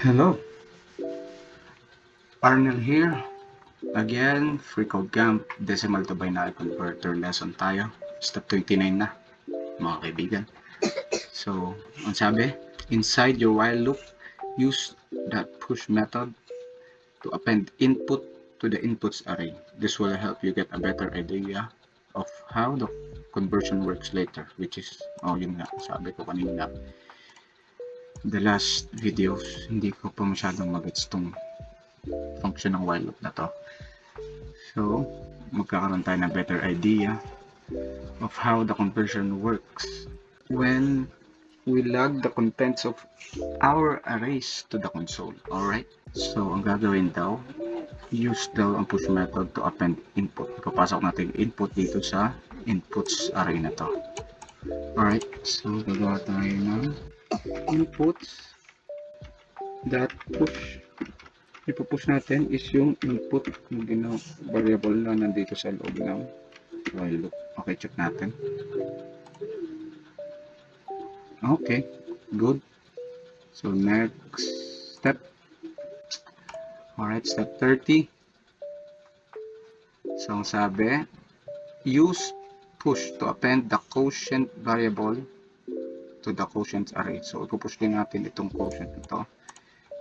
Hello, Arnel here. Again, Freecodecamp, decimal to binary converter lesson tayo. Step 29 na, mga kaibigan. So, ang sabi, inside your while loop, use that push method to append input to the inputs array. This will help you get a better idea of how the conversion works later, which is, yun nga, sabi ko kanina. The last videos, hindi ko pa masyadong mag-gets tong function ng while loop na to. So, magkakaroon tayo ng better idea of how the conversion works when we log the contents of our arrays to the console. Alright? So, ang gagawin daw, use daw ang push method to append input. Ipapasok natin yung input dito sa inputs array na to. Alright? So, gagawa tayo ng inputs that push. Ipupush natin is yung input ng variable na nandito sa loob ng while loop. Okay, check natin. Okay, good. So next step. Alright, step 30. So ang sabi, use push to append the quotient variable to the quotient array. So ipupush din natin itong quotient ito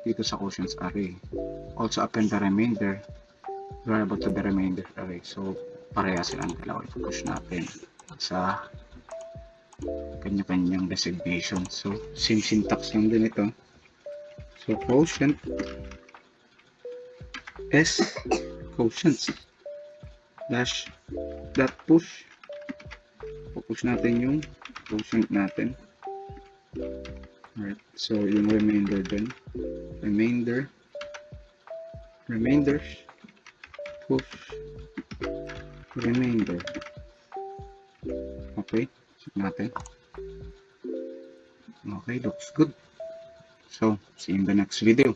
dito sa quotients array. Also append the remainder variable to the remainder array. So pareha silang dalawa. Ipupush natin sa kanya-kanyang designation. So same syntax lang din ito. So quotient s quotients dash dot push. Pupush natin yung quotient natin. Alright, so yung remainder din. Remainders push remainder. Okay, check natin. Okay, looks good. So, see you in the next video.